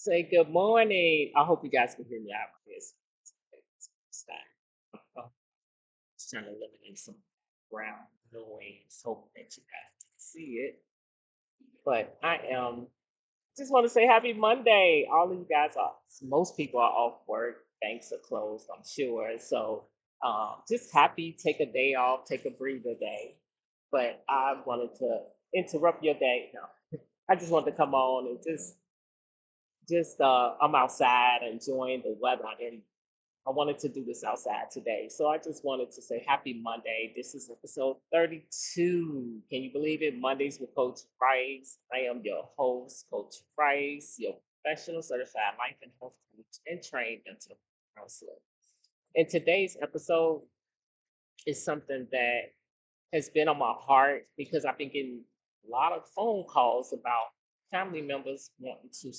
Say good morning. I hope you guys can hear me out. This time. Just trying to eliminate some background noise. Hope that you guys can see it. But I am just want to say happy Monday. All of you guys are, most people are off work. Banks are closed, I'm sure. So just happy, take a day off, take a breather day. But I wanted to interrupt your day. No, I just wanted to come on and just I'm outside enjoying the weather and I wanted to do this outside today. So I just wanted to say happy Monday. This is episode 32. Can you believe it? Mondays with Coach Price. I am your host, Coach Price, your professional certified life and health coach and trained mental counselor. And today's episode is something that has been on my heart because I've been getting a lot of phone calls about family members wanting to,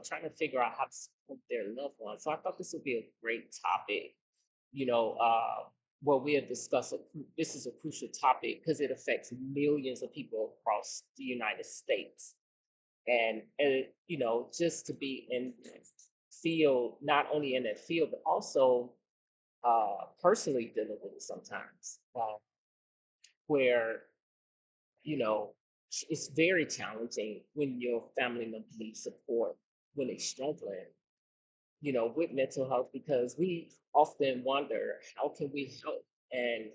trying to figure out how to support their loved ones. So I thought this would be a great topic, you know, where we'll discuss this is a crucial topic because it affects millions of people across the United States. And just to be in that field, not only in that field, but also personally dealing with it sometimes. Where you know it's very challenging when your family members need support when they're struggling with mental health because we often wonder how can we help, and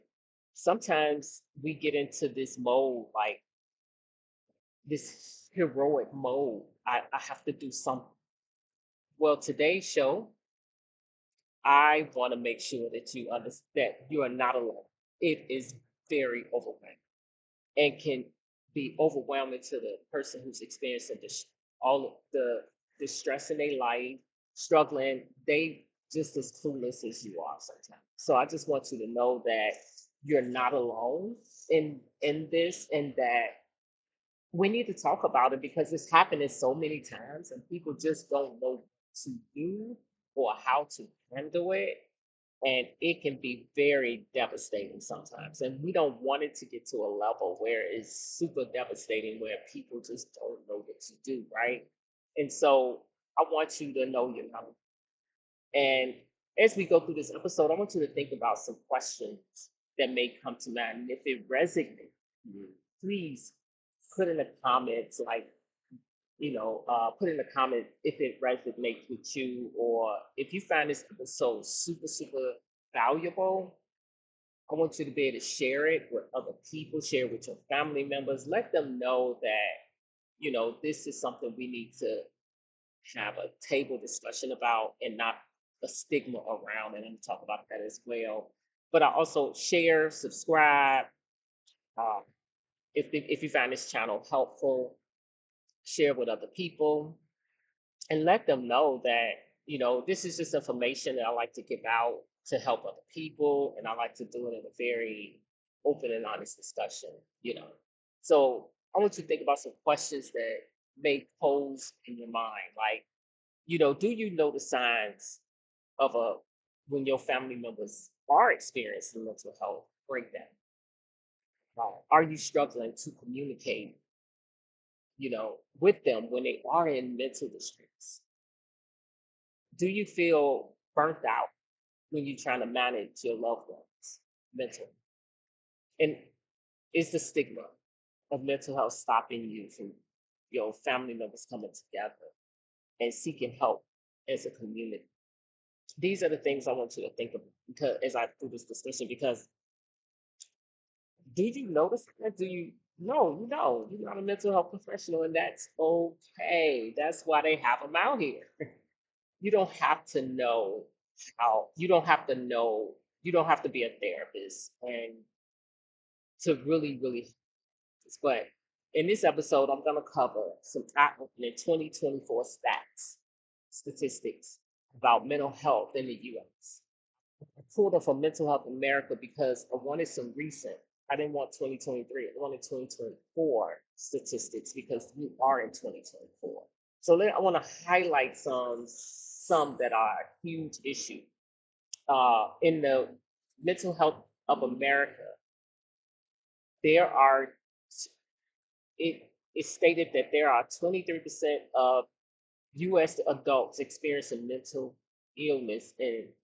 sometimes we get into this mode, like this heroic mode. I have to do something. Well, today's show, I want to make sure that you understand that you are not alone. It is very overwhelming and can be overwhelming to the person who's experiencing this, all of the distress in their life, struggling. They just as clueless as you are sometimes. So I just want you to know that you're not alone in this, and that we need to talk about it because it's happening so many times, and people just don't know what to do or how to handle it, and it can be very devastating sometimes, and we don't want it to get to a level where it's super devastating where people just don't know what to do, right? And so I want you to know your number. And as we go through this episode, I want you to think about some questions that may come to mind. And if it resonates with you, please put in the comments, like, put in the comment if it resonates with you, or if you find this episode super, super valuable. I want you to be able to share it with other people, share it with your family members, let them know that, this is something we need to have a table discussion about and not a stigma around. And I'm going to talk about that as well. But I also share, subscribe. Um, if you find this channel helpful, share with other people and let them know that this is just information that I like to give out to help other people, and I like to do it in a very open and honest discussion. So I want you to think about some questions that may pose in your mind, like, do you know the signs of a when your family members are experiencing mental health breakdown? Are you struggling to communicate with them when they are in mental distress? Do you feel burnt out when you're trying to manage your loved ones mentally? And is the stigma of mental health stopping you from your family members coming together and seeking help as a community? These are the things I want you to think of because as I do this discussion, because did you notice that? Do you no, you're not a mental health professional, and that's okay. That's why they have them out here. You don't have to know you don't have to know, you don't have to be a therapist and to really, really, but in this episode, I'm going to cover some eye-opening 2024 statistics about mental health in the US. I pulled up from Mental Health America because I wanted some recent. I didn't want 2023. I wanted 2024 statistics because we are in 2024. So I want to highlight some that are a huge issue in the Mental Health of America. There are it is stated that there are 23% of U.S. adults experiencing mental illness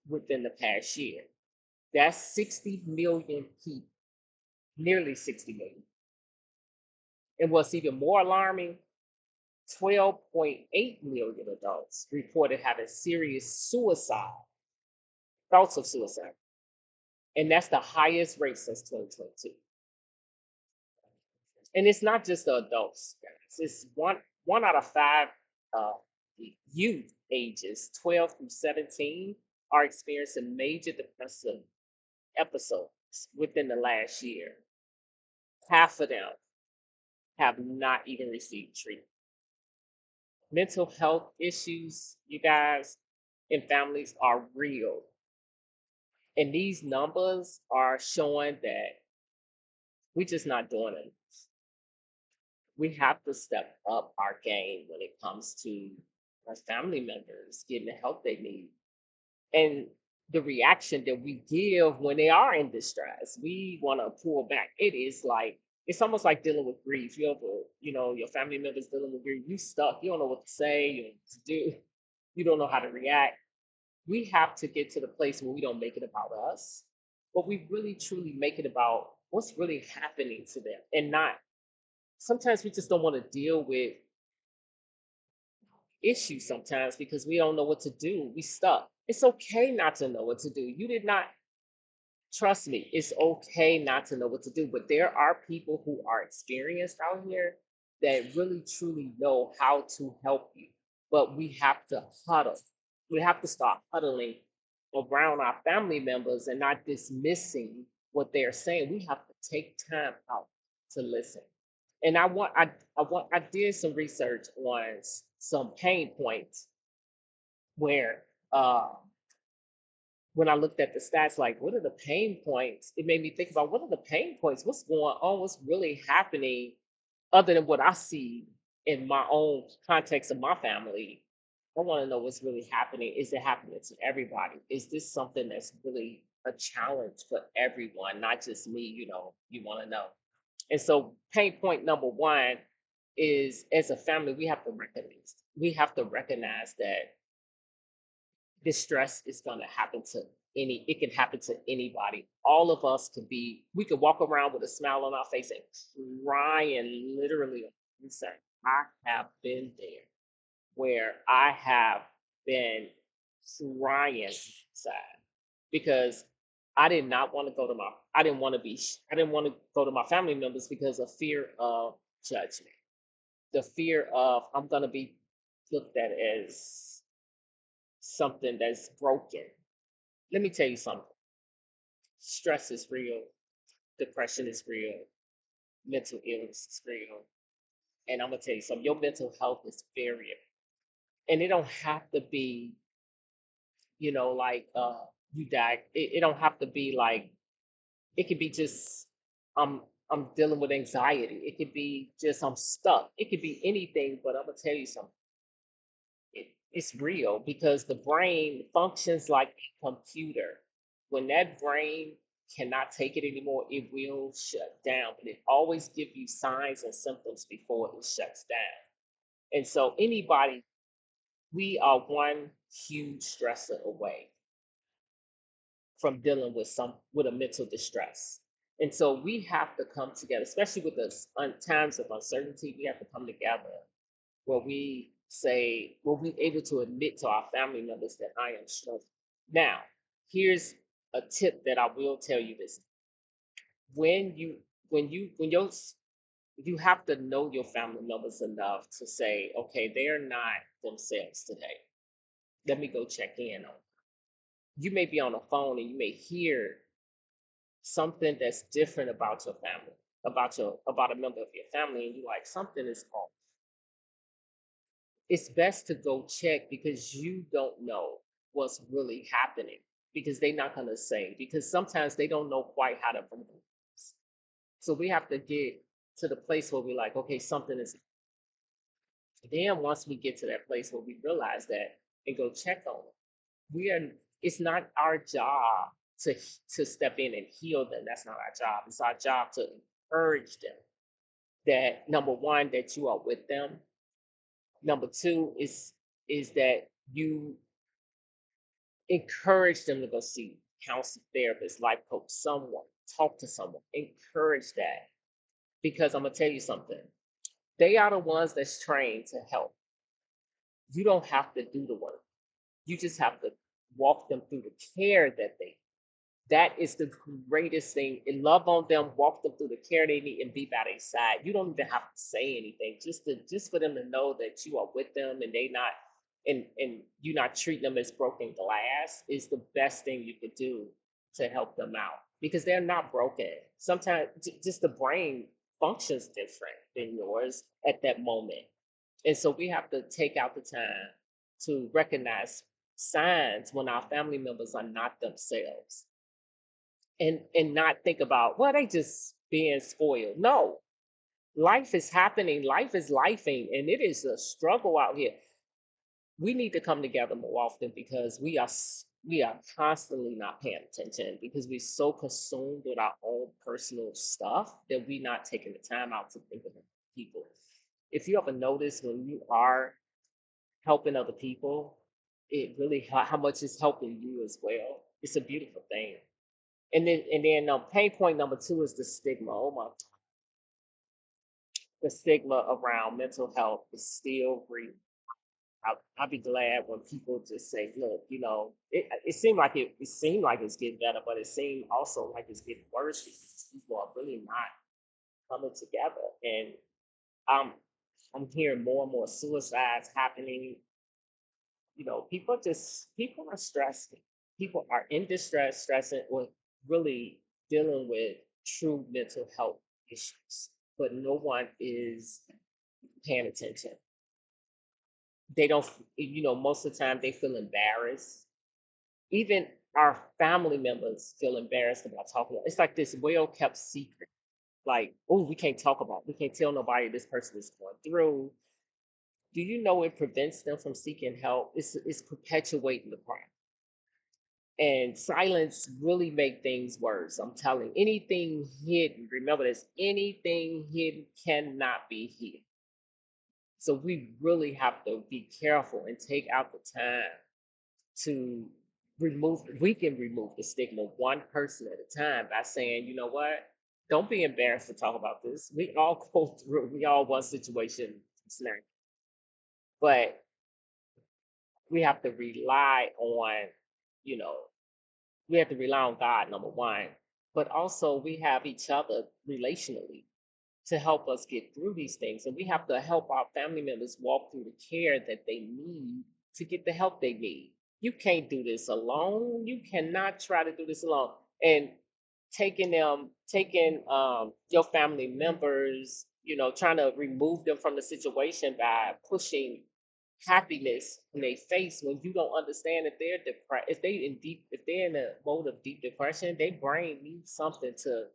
within the past year. That's 60 million people, nearly 60 million. And what's even more alarming, 12.8 million adults reported having serious suicide, thoughts of suicide. And that's the highest rate since 2022. And it's not just the adults, guys. It's one out of five uh, youth ages 12 through 17 are experiencing major depressive episodes within the last year. Half of them have not even received treatment. Mental health issues, you guys, in families are real. And these numbers are showing that we're just not doing it. We have to step up our game when it comes to our family members getting the help they need. And the reaction that we give when they are in distress, we want to pull back. It's almost like dealing with grief. Your family members dealing with grief. You stuck. You don't know what to say. You don't know what to do. You don't know how to react. We have to get to the place where we don't make it about us, but we really truly make it about what's really happening to them, and not. Sometimes we just don't want to deal with issues sometimes because we don't know what to do. We stuck. It's okay not to know what to do. You did not trust me. It's okay not to know what to do. But there are people who are experienced out here that really truly know how to help you. But we have to huddle. We have to start huddling around our family members and not dismissing what they're saying. We have to take time out to listen. And I did some research on some pain points where when I looked at the stats, like what are the pain points? It made me think about what are the pain points? What's going on? What's really happening other than what I see in my own context of my family? I want to know what's really happening. Is it happening to everybody? Is this something that's really a challenge for everyone, not just me? You want to know. And so pain point number one is as a family, we have to recognize that distress is going to happen to it can happen to anybody. All of us we could walk around with a smile on our face and crying literally inside. I have been there where I have been crying inside because I didn't want to go to my family members because of fear of judgment, the fear of I'm going to be looked at as something that's broken. Let me tell you something. Stress is real, depression is real, mental illness is real. And I'm gonna tell you something, your mental health is very important. And it don't have to be, like you die. It don't have to be like it could be just I'm I'm dealing with anxiety. It could be just I'm stuck. It could be anything, but I'm gonna tell you something. It's real because the brain functions like a computer. When that brain cannot take it anymore, it will shut down. But it always gives you signs and symptoms before it shuts down. And so anybody, we are one huge stressor away from dealing with a mental distress. And so we have to come together, especially with the times of uncertainty. We have to come together where we're able to admit to our family members that I am struggling. Now, here's a tip that I will tell you this. When you when you have to know your family members enough to say, okay, they're not themselves today. Let me go check in on them. You may be on the phone and you may hear something that's different about your family, about a member of your family, and you're like, something is off. It's best to go check because you don't know what's really happening because they're not going to say because sometimes they don't know quite how to verbalize. So we have to get to the place where we're like, okay, something is. Then once we get to that place where we realize that and go check on them, we are. It's not our job to step in and heal them. That's not our job. It's our job to encourage them. That number one, that you are with them. Number two is is that you encourage them to go see counselor, therapist, life coach, someone, talk to someone, encourage that. Because I'm gonna tell you something. They are the ones that's trained to help. You don't have to do the work. You just have to walk them through the care that they. That is the greatest thing. And love on them, walk them through the care they need, and be by their side. You don't even have to say anything. Just for them to know that you are with them and they not and you not treating them as broken glass is the best thing you could do to help them out because they're not broken. Sometimes just the brain functions different than yours at that moment. And so we have to take out the time to recognize signs when our family members are not themselves and not think about, well, they just being spoiled. No, life is happening, life is lifing, and it is a struggle out here. We need to come together more often because we are constantly not paying attention because we're so consumed with our own personal stuff that we're not taking the time out to think about people. If you ever notice when you are helping other people, it really how much it's helping you as well. It's a beautiful thing. And then pain point number two is the stigma. Oh my, the stigma around mental health is still real. I'll be glad when people just say, look, it seemed like it seemed like it's getting better, but it seemed also like it's getting worse because people are really not coming together. And I'm I'm hearing more and more suicides happening. People are stressed. People are in distress, stressing, or really dealing with true mental health issues, but no one is paying attention. They don't, most of the time they feel embarrassed. Even our family members feel embarrassed about talking. It's like this well kept secret. Like, oh, we can't talk about, we can't tell nobody this person is going through. Do you know it prevents them from seeking help? It's perpetuating the problem. And silence really make things worse. I'm telling you, anything hidden, remember this, anything hidden cannot be hidden. So we really have to be careful and take out the time to we can remove the stigma one person at a time by saying, you know what? Don't be embarrassed to talk about this. We all go through, we all one situation scenario. But we have to rely on, you know, we have to rely on God, number one, but also we have each other relationally to help us get through these things. And we have to help our family members walk through the care that they need to get the help they need. You can't do this alone. You cannot try to do this alone. And taking your family members, trying to remove them from the situation by pushing happiness in their face when you don't understand if they're depressed, if they're in a mode of deep depression, their brain needs something to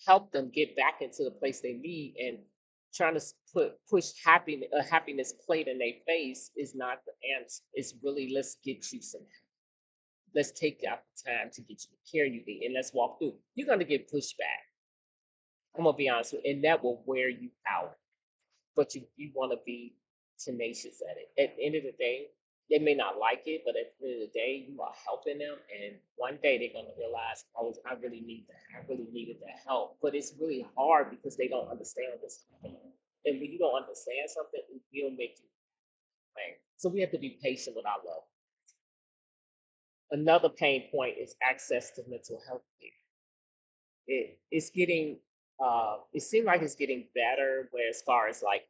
help them get back into the place they need. And trying to push happiness plate in their face is not the answer. It's really, let's get you some help. Let's take out the time to get you the care you need and let's walk through. You're gonna get pushed back. I'm gonna be honest with you, and that will wear you out. But you want to be tenacious at it. At the end of the day, they may not like it, but at the end of the day, you are helping them, and one day they're gonna realize, oh, I really need that. I really needed that help. But it's really hard because they don't understand what's happening. And when you don't understand something, it will make you pain. So we have to be patient with our love. Another pain point is access to mental health care. It's getting it seems like it's getting better where as far as like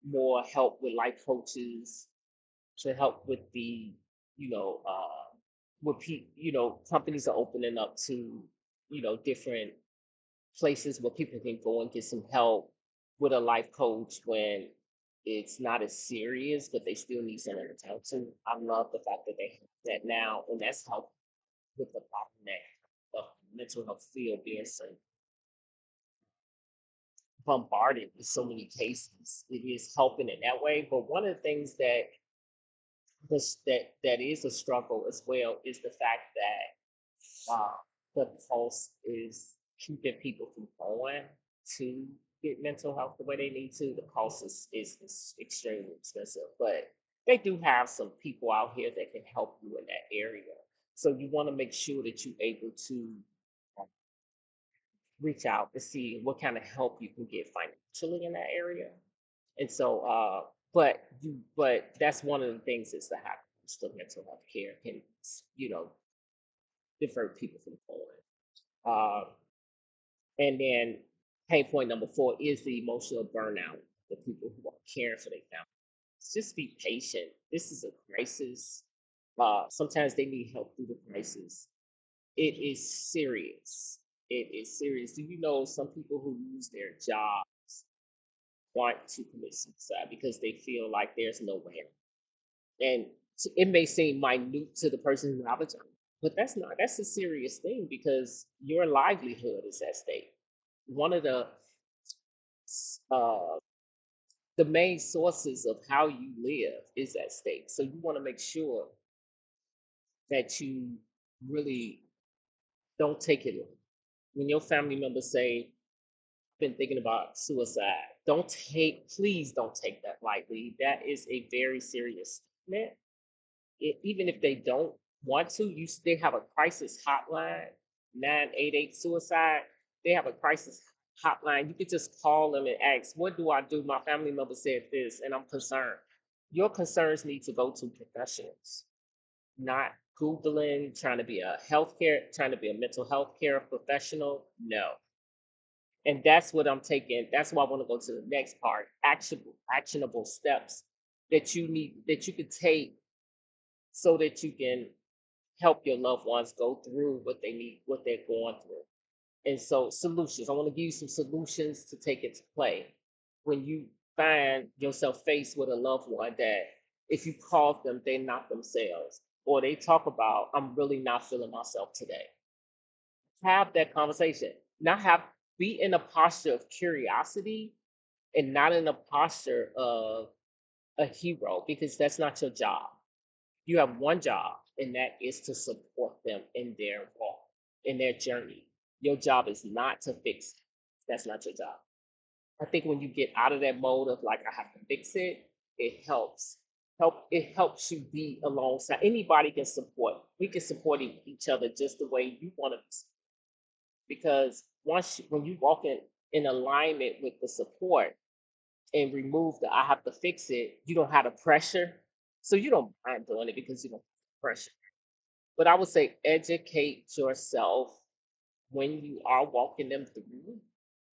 more help with life coaches to help with the you know with companies are opening up to different places where people can go and get some help with a life coach when it's not as serious but they still need someone to talk to. I love the fact that they have that now, and that's helped with the bottleneck of mental health field being so bombarded with so many cases. It is helping in that way. But one of the things that is a struggle as well is the fact that the pulse is keeping people from going to get mental health the way they need to, the cost is extremely expensive. But they do have some people out here that can help you in that area. So you want to make sure that you're able to uh, reach out to see what kind of help you can get financially in that area. And so, but that's one of the things is to have still mental health care can, you know, divert people from going. Uh, and then pain point number four is the emotional burnout. The people who are caring for their family. Just be patient. This is a crisis. Sometimes they need help through the crisis. It is serious. It is serious. Do you know some people who lose their jobs want to commit suicide because they feel like there's no way out? And it may seem minute to the person who have a job, but that's not. That's a serious thing because your livelihood is at stake. One of uh, the main sources of how you live is at stake. So you want to make sure that you really don't take it. When your family members say, "Been thinking about suicide," please don't take that lightly. That is a very serious statement. Even if they don't want to, they have a crisis hotline, 988 suicide. They have a crisis hotline. You could just call them and ask, "What do I do? My family member said this, and I'm concerned." Your concerns need to go to professionals, not Googling, trying to be a mental health care professional. No. And that's what I'm taking. That's why I want to go to the next part. Actionable steps that you could take so that you can help your loved ones go through what they need, what they're going through. And so, solutions. I want to give you some solutions to take into play when you find yourself faced with a loved one that if you call them, they're not themselves, or they talk about, "I'm really not feeling myself today." Have that conversation. Not have Be in a posture of curiosity and not in a posture of a hero because that's not your job. You have one job, and that is to support them in their walk, in their journey. Your job is not to fix it. That's not your job. I think when you get out of that mode of like I have to fix it, it helps. It helps you be alongside. Anybody can support. We can support each other just the way you want to be. Because when you walk in alignment with the support and remove the "I have to fix it," you don't have the pressure. So you don't mind doing it because you don't have pressure. But I would say educate yourself when you are walking them through,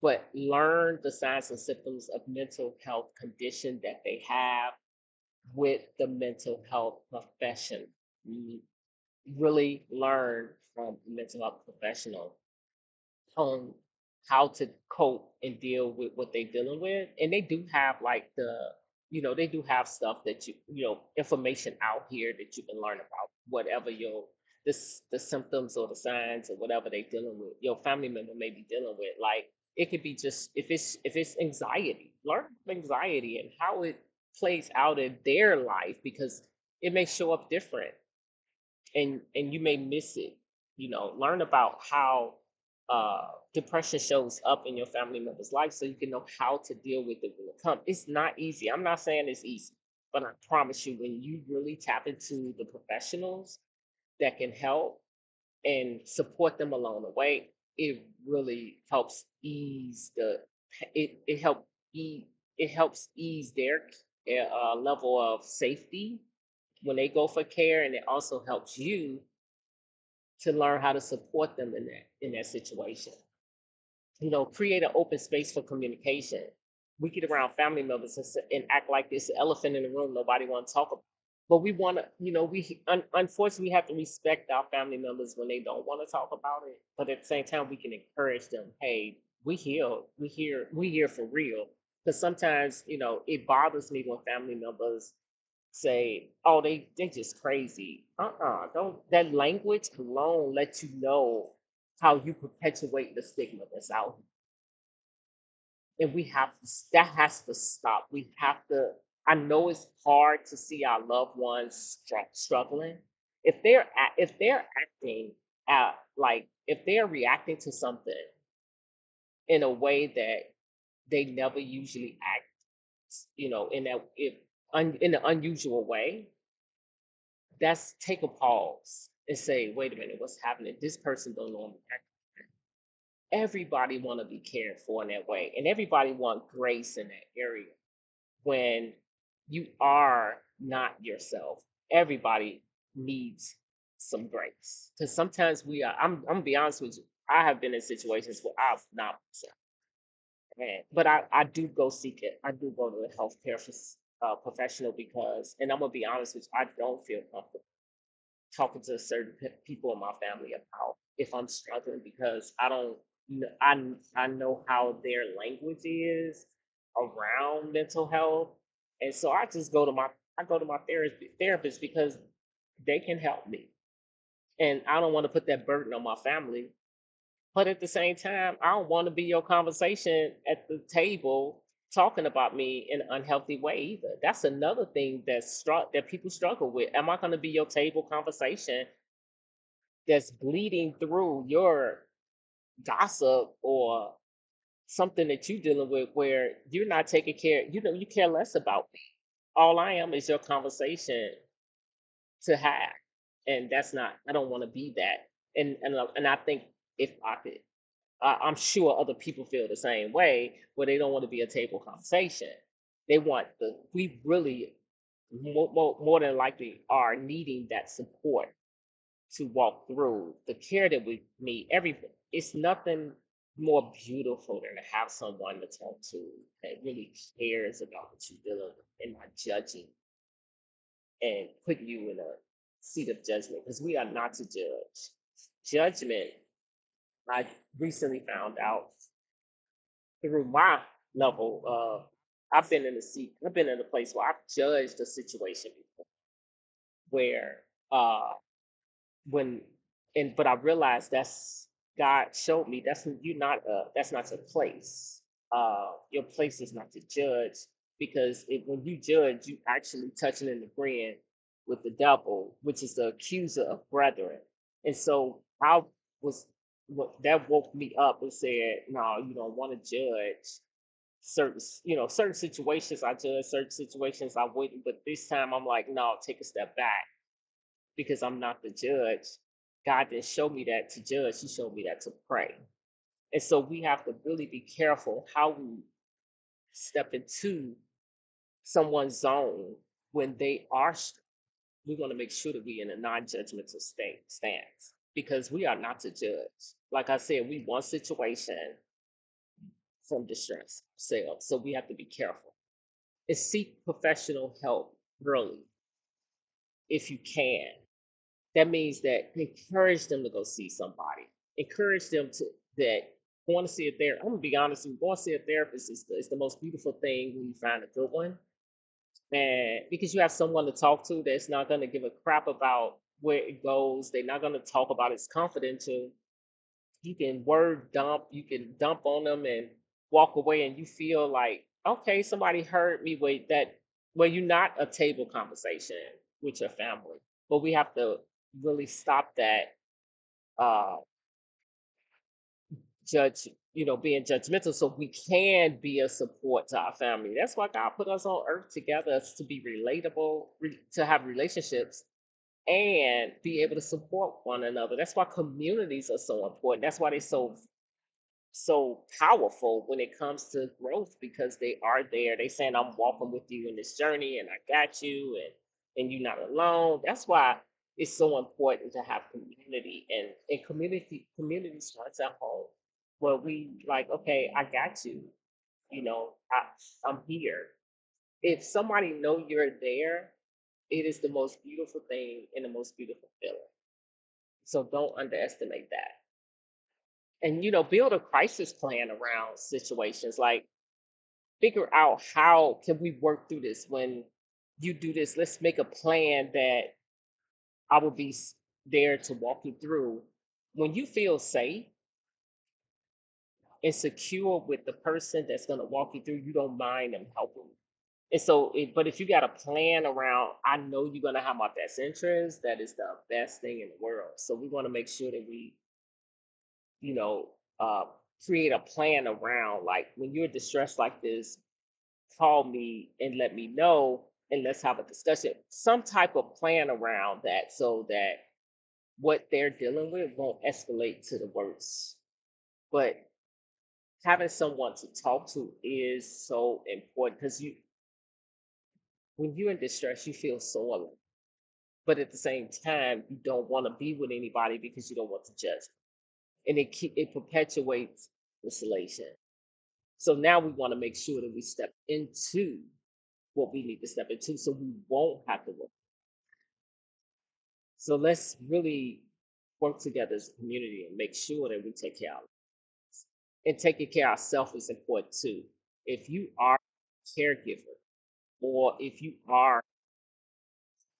but learn the signs and symptoms of mental health condition that they have with the mental health profession. You really learn from a mental health professional on how to cope and deal with what they're dealing with. And they do have like they do have stuff that information out here that you can learn about whatever the symptoms or the signs or whatever they're dealing with. Your family member may be dealing with. Like it could be just if it's anxiety, learn from anxiety and how it plays out in their life because it may show up different and you may miss it. Learn about how depression shows up in your family member's life so you can know how to deal with it when it comes. It's not easy. I'm not saying it's easy, but I promise you, when you really tap into the professionals that can help and support them along the way, it really helps ease it help ease it helps ease their level of safety when they go for care, and it also helps you to learn how to support them in that situation. Create an open space for communication. We get around family members and act like this elephant in the room nobody want to talk about. But we want to, unfortunately, we have to respect our family members when they don't want to talk about it. But at the same time, we can encourage them. Hey, we here, we here for real. Because sometimes, it bothers me when family members say, "Oh, they just crazy." Don't that language alone let you know how you perpetuate the stigma that's out here. And that has to stop. We have to. I know it's hard to see our loved ones struggling. If they're acting like if they're reacting to something in a way that they never usually act, in that if in an unusual way. That's take a pause and say, wait a minute, what's happening? This person don't normally act. Everybody want to be cared for in that way, and everybody want grace in that area. When you are not yourself, everybody needs some grace. Because sometimes we are. I'm gonna be honest with you. I have been in situations where I've not myself, man. But I do go seek it. I do go to a healthcare professional because, and I'm gonna be honest with you, I don't feel comfortable talking to certain people in my family about if I'm struggling because I don't I know how their language is around mental health, and so I go to my therapist because they can help me, and I don't want to put that burden on my family. But at the same time, I don't want to be your conversation at the table talking about me in an unhealthy way either. That's another thing that people struggle with. Am I going to be your table conversation that's bleeding through your gossip or something that you're dealing with where you're not taking care, you care less about me. All I am is your conversation to have. And that's not, I don't want to be that. And I think if I could, I'm sure other people feel the same way where they don't want to be a table conversation. They want we really more than likely are needing that support to walk through the care that we need. Everything. It's nothing more beautiful than to have someone to talk to that really cares about what you're dealing with and not judging and putting you in a seat of judgment because we are not to judge. Judgment, I recently found out through my level of I've been in a place where I've judged a situation before where when but I realized that's God showed me that's not your place. Your place is not to judge because when you judge, you actually touching and agreeing with the devil, which is the accuser of brethren. And so I was what that woke me up and said, no, you don't want to judge certain situations I judge, certain situations I wouldn't, but this time I'm like, no, take a step back because I'm not the judge. God didn't show me that to judge, He showed me that to pray. And so we have to really be careful how we step into someone's zone when they are. We want to make sure that we in a non-judgmental stance because we are not to judge. Like I said, we want situation from distress ourselves, so we have to be careful and seek professional help early if you can. That means that encourage them to go see somebody. Encourage them to that going to see a therapist. I'm gonna be honest with you, going to see a therapist is the most beautiful thing when you find a good one. And because you have someone to talk to that's not gonna give a crap about where it goes, they're not gonna talk about it's confidential. You can word dump, you can dump on them and walk away and you feel like, okay, somebody heard me with that well, you're not a table conversation with your family. But we have to really stop that uh being judgmental so we can be a support to our family. That's why God put us on earth together to be relatable, to have relationships and be able to support one another. That's why communities are so important. That's why they're so powerful when it comes to growth because they are there. They saying I'm walking with you in this journey and I got you and you're not alone. That's why it's so important to have community and community starts at home where we like, okay, I got you. I'm here. If somebody know you're there, it is the most beautiful thing and the most beautiful feeling. So don't underestimate that. And build a crisis plan around situations like figure out how can we work through this when you do this. Let's make a plan that I will be there to walk you through when you feel safe and secure with the person that's going to walk you through. You don't mind them helping you. And so but if you got a plan around, I know you're going to have my best interest, that is the best thing in the world. So we want to make sure that we you know uh create a plan around, like, when you're distressed like this, call me and let me know, and let's have a discussion. Some type of plan around that so that what they're dealing with won't escalate to the worst. But having someone to talk to is so important because when you're in distress, you feel so alone. But at the same time, you don't want to be with anybody because you don't want to judge. And it perpetuates isolation. So now we want to make sure that we step into what we need to step into so we won't have to work. So let's really work together as a community and make sure that we take care of ourselves. And taking care of ourselves is important too. If you are a caregiver or if you are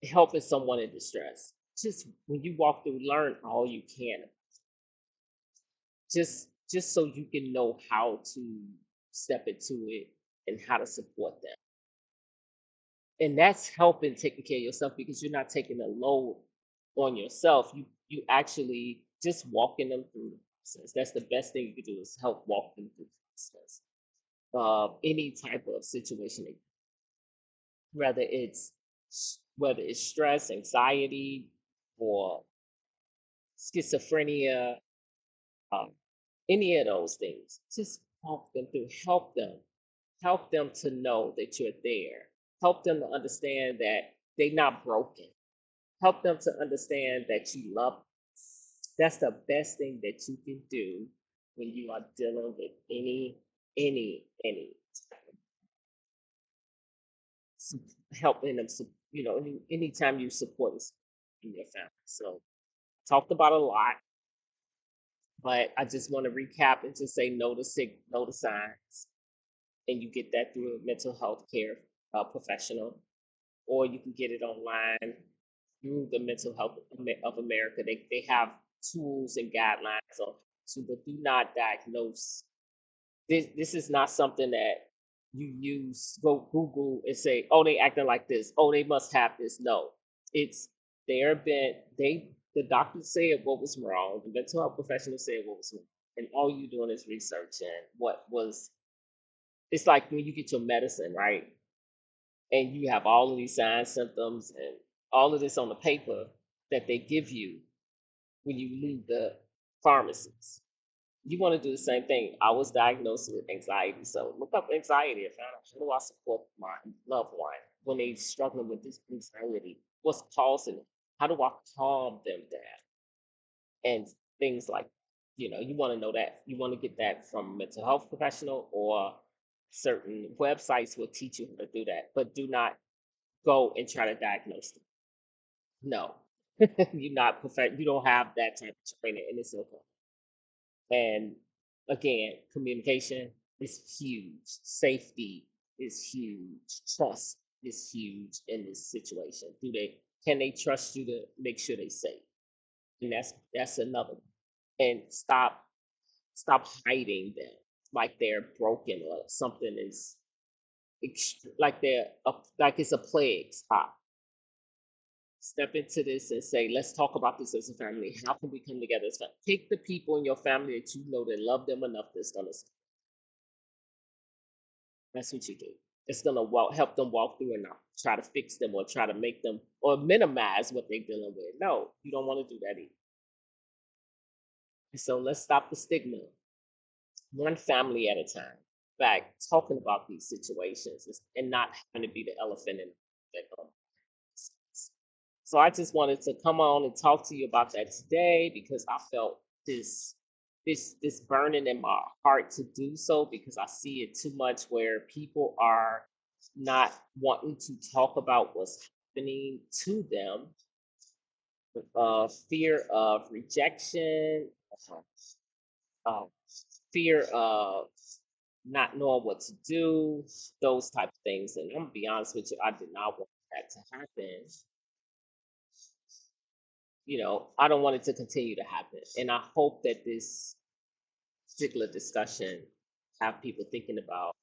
helping someone in distress, just when you walk through, learn all you can. Just so you can know how to step into it and how to support them. And that's helping taking care of yourself because you're not taking a load on yourself. You actually just walking them through the process. That's the best thing you can do is help walk them through the process of any type of situation, whether it's stress, anxiety, or schizophrenia, um, any of those things. Just walk them through, help them to know that you're there, help them to understand that they're not broken, help them to understand that you love them. That's the best thing that you can do when you are dealing with any helping them, anytime you support us in your family. So talked about a lot, but I just want to recap and just say no to sick, no to signs, and you get that through a mental health care professional, or you can get it online through the Mental Health of America. They have tools and guidelines on to, but do not diagnose. This is not something that you use. Go Google and say, "Oh, they acting like this. Oh, they must have this." No, it's there. Been they the doctor said what was wrong. The mental health professional said what was wrong, and all you doing is researching what was. It's like when you get your medicine, right? And you have all of these signs, symptoms, and all of this on the paper that they give you when you leave the pharmacies. You want to do the same thing. I was diagnosed with anxiety, so look up anxiety and find out how do I support my loved one when they're struggling with this anxiety? What's causing it? How do I calm them down? And things like, you want to know that. You want to get that from a mental health professional, or certain websites will teach you how to do that. But do not go and try to diagnose them. No, you're not perfect. You don't have that type of training, and it's okay. And again, communication is huge. Safety is huge. Trust is huge in this situation. Can they trust you to make sure they're safe? And that's another one. And stop hiding them like they're broken or something is like like it's a plague. Stop. Step into this and say, let's talk about this as a family. How can we come together as a family? Take the people in your family that you know that love them enough that's gonna. That's what you do. It's gonna help them walk through and not try to fix them or try to make them or minimize what they're dealing with. No, you don't want to do that either. And so let's stop the stigma, one family at a time. Back talking about these situations and not having to be the elephant in the room. So I just wanted to come on and talk to you about that today because I felt this burning in my heart to do so because I see it too much where people are not wanting to talk about what's happening to them, fear of rejection, uh, fear of not knowing what to do, those type of things. And I'm gonna be honest with you, I did not want that to happen. I don't want it to continue to happen. And I hope that this particular discussion have people thinking about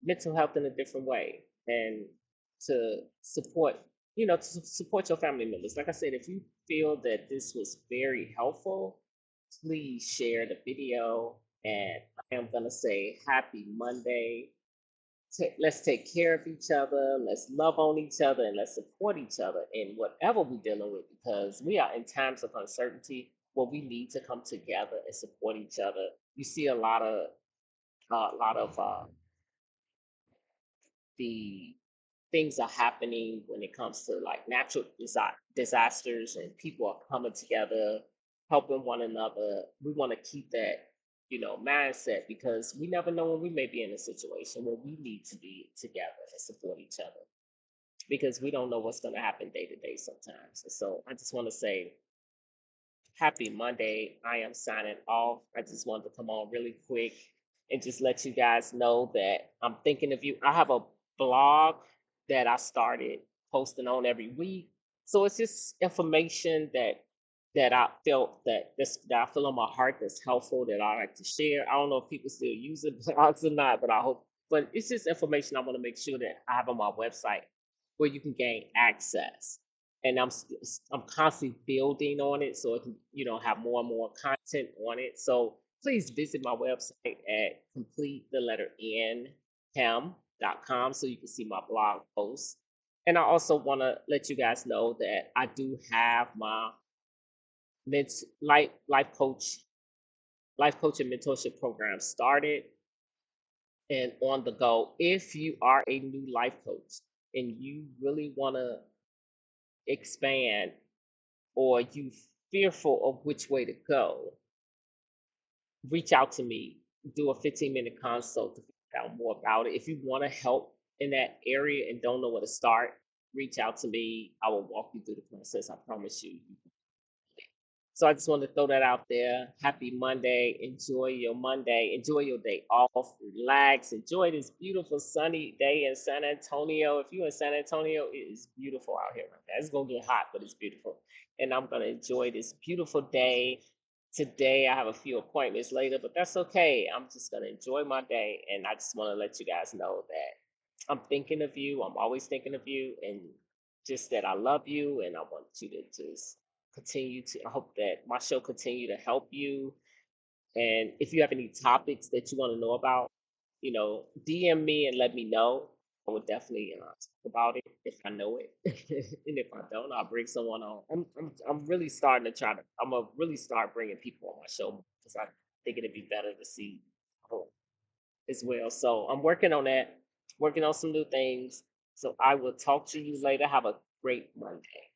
mental health in a different way and to support your family members. Like I said, if you feel that this was very helpful, please share the video And I am going to say happy Monday. Let's take care of each other. Let's love on each other and let's support each other in whatever we're dealing with because we are in times of uncertainty where we need to come together and support each other. You see a lot of the things are happening when it comes to like natural disasters and people are coming together, helping one another. We want to keep that, mindset because we never know when we may be in a situation where we need to be together and support each other because we don't know what's going to happen day to day sometimes. And so I just want to say happy Monday. I am signing off. I just wanted to come on really quick and just let you guys know that I'm thinking of you. I have a blog that I started posting on every week. So it's just information that I felt that I feel on my heart that's helpful that I like to share. I don't know if people still use it blogs or not, but I hope. But it's just information I want to make sure that I have on my website where you can gain access and I'm constantly building on it so it can have more and more content on it. So please visit my website at complete the letter N ham.com so you can see my blog posts. And I also want to let you guys know that I do have my ment- life life coach and mentorship program started and on the go. If you are a new life coach and you really want to expand or you fearful of which way to go, reach out to me. Do a 15-minute consult to find out more about it. If you want to help in that area and don't know where to start, reach out to me. I will walk you through the process. I promise you. So I just want to throw that out there. Happy Monday. Enjoy your Monday. Enjoy your day off. Relax. Enjoy this beautiful sunny day in San Antonio. If you're in San Antonio, it is beautiful out here right now. It's going to get hot, but it's beautiful. And I'm going to enjoy this beautiful day. Today, I have a few appointments later, but that's okay. I'm just going to enjoy my day. And I just want to let you guys know that I'm thinking of you. I'm always thinking of you. And just that I love you. And I want you to just continue to I hope that my show continue to help you. And if you have any topics that you want to know about, DM me and let me know. I would definitely talk about it if I know it, and if I don't, I'll bring someone on. I'm really starting to try to. I'm gonna really start bringing people on my show because I think it'd be better to see as well. So I'm working on that, working on some new things. So I will talk to you later. Have a great Monday.